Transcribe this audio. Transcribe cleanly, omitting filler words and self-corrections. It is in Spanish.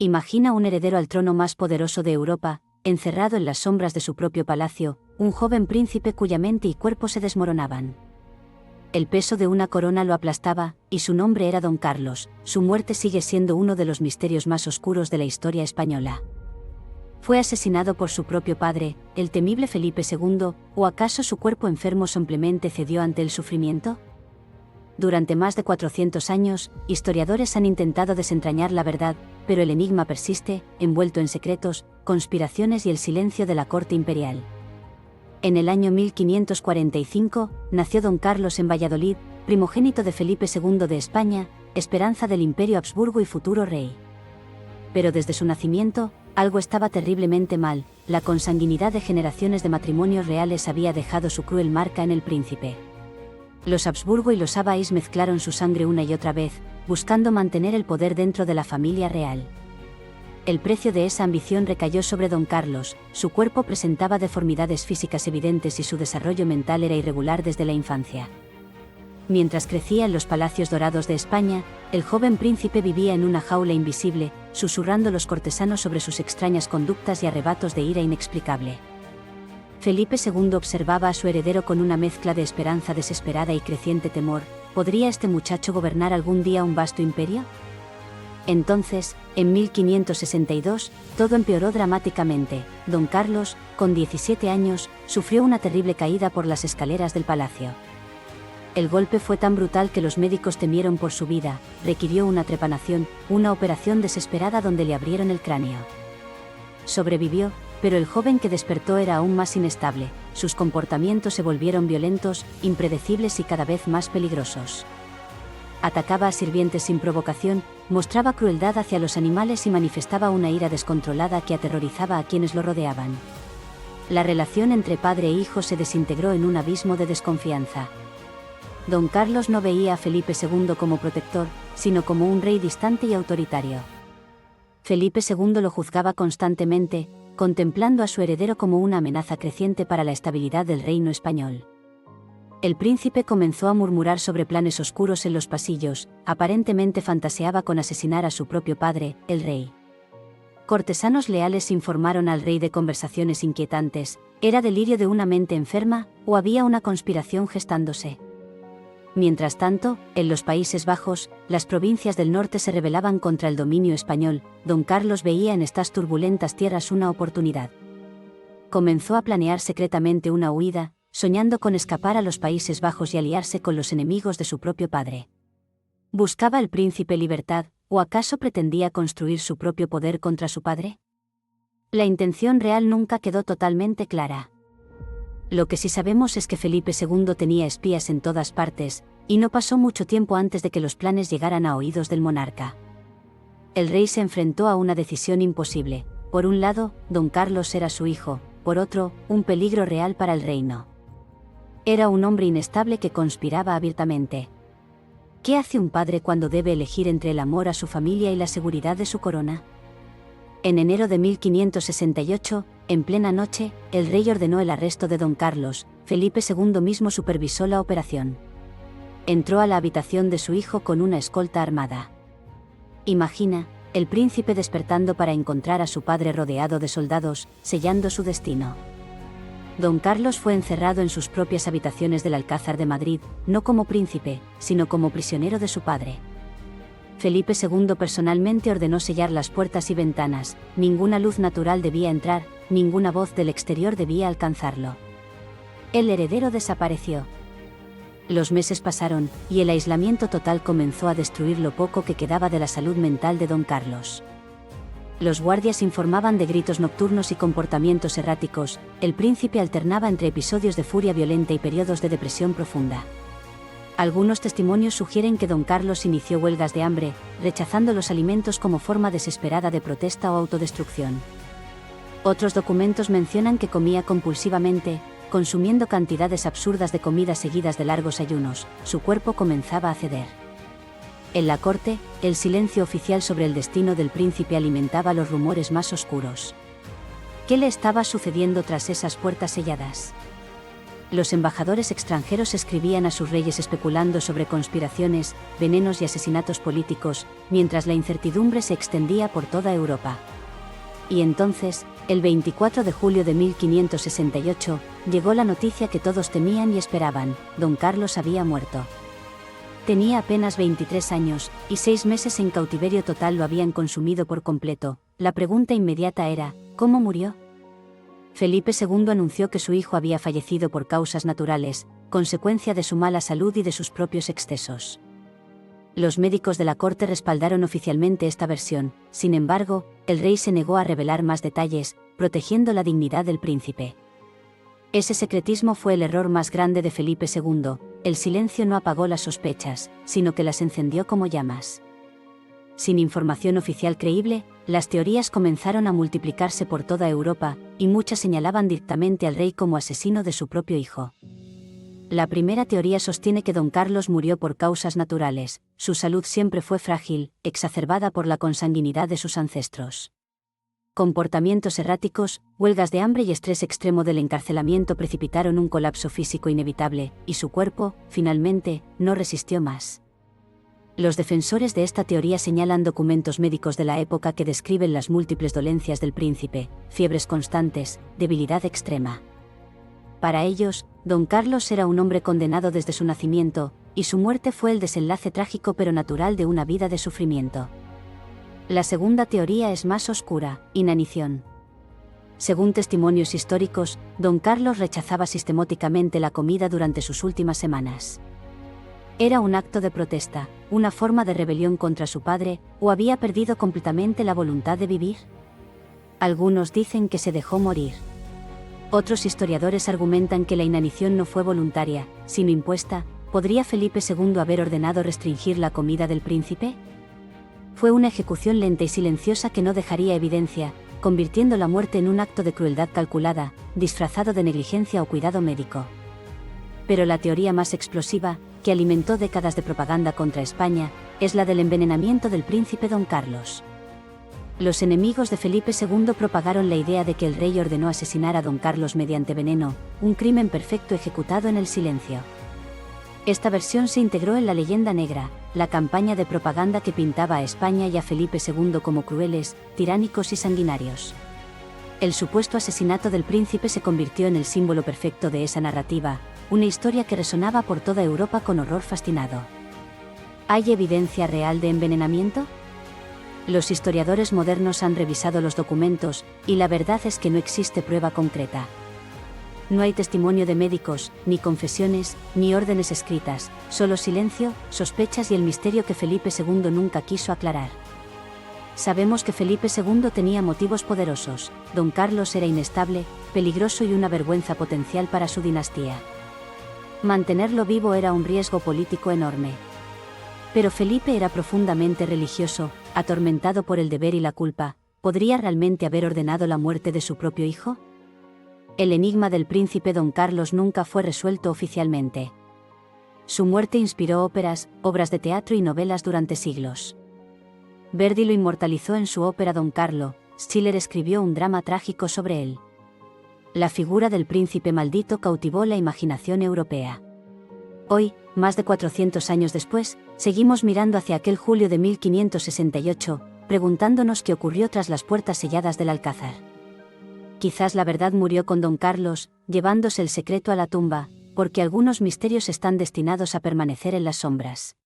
Imagina un heredero al trono más poderoso de Europa, encerrado en las sombras de su propio palacio, un joven príncipe cuya mente y cuerpo se desmoronaban. El peso de una corona lo aplastaba, y su nombre era Don Carlos. Su muerte sigue siendo uno de los misterios más oscuros de la historia española. ¿Fue asesinado por su propio padre, el temible Felipe II, o acaso su cuerpo enfermo simplemente cedió ante el sufrimiento? Durante más de 400 años, historiadores han intentado desentrañar la verdad, pero el enigma persiste, envuelto en secretos, conspiraciones y el silencio de la corte imperial. En el año 1545, nació Don Carlos en Valladolid, primogénito de Felipe II de España, esperanza del Imperio Habsburgo y futuro rey. Pero desde su nacimiento, algo estaba terriblemente mal. La consanguinidad de generaciones de matrimonios reales había dejado su cruel marca en el príncipe. Los Habsburgo y los Abáis mezclaron su sangre una y otra vez, buscando mantener el poder dentro de la familia real. El precio de esa ambición recayó sobre Don Carlos. Su cuerpo presentaba deformidades físicas evidentes y su desarrollo mental era irregular desde la infancia. Mientras crecía en los palacios dorados de España, el joven príncipe vivía en una jaula invisible, susurrando a los cortesanos sobre sus extrañas conductas y arrebatos de ira inexplicable. Felipe II observaba a su heredero con una mezcla de esperanza desesperada y creciente temor. ¿Podría este muchacho gobernar algún día un vasto imperio? Entonces, en 1562, todo empeoró dramáticamente. Don Carlos, con 17 años, sufrió una terrible caída por las escaleras del palacio. El golpe fue tan brutal que los médicos temieron por su vida. Requirió una trepanación, una operación desesperada donde le abrieron el cráneo. Sobrevivió, pero el joven que despertó era aún más inestable. Sus comportamientos se volvieron violentos, impredecibles y cada vez más peligrosos. Atacaba a sirvientes sin provocación, mostraba crueldad hacia los animales y manifestaba una ira descontrolada que aterrorizaba a quienes lo rodeaban. La relación entre padre e hijo se desintegró en un abismo de desconfianza. Don Carlos no veía a Felipe II como protector, sino como un rey distante y autoritario. Felipe II lo juzgaba constantemente, contemplando a su heredero como una amenaza creciente para la estabilidad del reino español. El príncipe comenzó a murmurar sobre planes oscuros en los pasillos, aparentemente fantaseaba con asesinar a su propio padre, el rey. Cortesanos leales informaron al rey de conversaciones inquietantes. ¿Era delirio de una mente enferma, o había una conspiración gestándose? Mientras tanto, en los Países Bajos, las provincias del norte se rebelaban contra el dominio español. Don Carlos veía en estas turbulentas tierras una oportunidad. Comenzó a planear secretamente una huida, soñando con escapar a los Países Bajos y aliarse con los enemigos de su propio padre. ¿Buscaba el príncipe libertad, o acaso pretendía construir su propio poder contra su padre? La intención real nunca quedó totalmente clara. Lo que sí sabemos es que Felipe II tenía espías en todas partes, y no pasó mucho tiempo antes de que los planes llegaran a oídos del monarca. El rey se enfrentó a una decisión imposible. Por un lado, Don Carlos era su hijo, por otro, un peligro real para el reino. Era un hombre inestable que conspiraba abiertamente. ¿Qué hace un padre cuando debe elegir entre el amor a su familia y la seguridad de su corona? En enero de 1568, en plena noche, el rey ordenó el arresto de Don Carlos. Felipe II mismo supervisó la operación. Entró a la habitación de su hijo con una escolta armada. Imagina, el príncipe despertando para encontrar a su padre rodeado de soldados, sellando su destino. Don Carlos fue encerrado en sus propias habitaciones del Alcázar de Madrid, no como príncipe, sino como prisionero de su padre. Felipe II personalmente ordenó sellar las puertas y ventanas. Ninguna luz natural debía entrar, ninguna voz del exterior debía alcanzarlo. El heredero desapareció. Los meses pasaron, y el aislamiento total comenzó a destruir lo poco que quedaba de la salud mental de Don Carlos. Los guardias informaban de gritos nocturnos y comportamientos erráticos. El príncipe alternaba entre episodios de furia violenta y periodos de depresión profunda. Algunos testimonios sugieren que Don Carlos inició huelgas de hambre, rechazando los alimentos como forma desesperada de protesta o autodestrucción. Otros documentos mencionan que comía compulsivamente, consumiendo cantidades absurdas de comida seguidas de largos ayunos. Su cuerpo comenzaba a ceder. En la corte, el silencio oficial sobre el destino del príncipe alimentaba los rumores más oscuros. ¿Qué le estaba sucediendo tras esas puertas selladas? Los embajadores extranjeros escribían a sus reyes especulando sobre conspiraciones, venenos y asesinatos políticos, mientras la incertidumbre se extendía por toda Europa. Y entonces, el 24 de julio de 1568, llegó la noticia que todos temían y esperaban: Don Carlos había muerto. Tenía apenas 23 años, y 6 meses en cautiverio total lo habían consumido por completo. La pregunta inmediata era: ¿cómo murió? Felipe II anunció que su hijo había fallecido por causas naturales, consecuencia de su mala salud y de sus propios excesos. Los médicos de la corte respaldaron oficialmente esta versión. Sin embargo, el rey se negó a revelar más detalles, protegiendo la dignidad del príncipe. Ese secretismo fue el error más grande de Felipe II. El silencio no apagó las sospechas, sino que las encendió como llamas. Sin información oficial creíble, las teorías comenzaron a multiplicarse por toda Europa, y muchas señalaban directamente al rey como asesino de su propio hijo. La primera teoría sostiene que Don Carlos murió por causas naturales. Su salud siempre fue frágil, exacerbada por la consanguinidad de sus ancestros. Comportamientos erráticos, huelgas de hambre y estrés extremo del encarcelamiento precipitaron un colapso físico inevitable, y su cuerpo, finalmente, no resistió más. Los defensores de esta teoría señalan documentos médicos de la época que describen las múltiples dolencias del príncipe: fiebres constantes, debilidad extrema. Para ellos, Don Carlos era un hombre condenado desde su nacimiento, y su muerte fue el desenlace trágico pero natural de una vida de sufrimiento. La segunda teoría es más oscura: inanición. Según testimonios históricos, Don Carlos rechazaba sistemáticamente la comida durante sus últimas semanas. ¿Era un acto de protesta, una forma de rebelión contra su padre, o había perdido completamente la voluntad de vivir? Algunos dicen que se dejó morir. Otros historiadores argumentan que la inanición no fue voluntaria, sino impuesta. ¿Podría Felipe II haber ordenado restringir la comida del príncipe? Fue una ejecución lenta y silenciosa que no dejaría evidencia, convirtiendo la muerte en un acto de crueldad calculada, disfrazado de negligencia o cuidado médico. Pero la teoría más explosiva, que alimentó décadas de propaganda contra España, es la del envenenamiento del príncipe Don Carlos. Los enemigos de Felipe II propagaron la idea de que el rey ordenó asesinar a Don Carlos mediante veneno, un crimen perfecto ejecutado en el silencio. Esta versión se integró en la leyenda negra, la campaña de propaganda que pintaba a España y a Felipe II como crueles, tiránicos y sanguinarios. El supuesto asesinato del príncipe se convirtió en el símbolo perfecto de esa narrativa, una historia que resonaba por toda Europa con horror fascinado. ¿Hay evidencia real de envenenamiento? Los historiadores modernos han revisado los documentos, y la verdad es que no existe prueba concreta. No hay testimonio de médicos, ni confesiones, ni órdenes escritas, solo silencio, sospechas y el misterio que Felipe II nunca quiso aclarar. Sabemos que Felipe II tenía motivos poderosos. Don Carlos era inestable, peligroso y una vergüenza potencial para su dinastía. Mantenerlo vivo era un riesgo político enorme. Pero Felipe era profundamente religioso, atormentado por el deber y la culpa. ¿Podría realmente haber ordenado la muerte de su propio hijo? El enigma del príncipe Don Carlos nunca fue resuelto oficialmente. Su muerte inspiró óperas, obras de teatro y novelas durante siglos. Verdi lo inmortalizó en su ópera Don Carlo. Schiller escribió un drama trágico sobre él. La figura del príncipe maldito cautivó la imaginación europea. Hoy, más de 400 años después, seguimos mirando hacia aquel julio de 1568, preguntándonos qué ocurrió tras las puertas selladas del Alcázar. Quizás la verdad murió con Don Carlos, llevándose el secreto a la tumba, porque algunos misterios están destinados a permanecer en las sombras.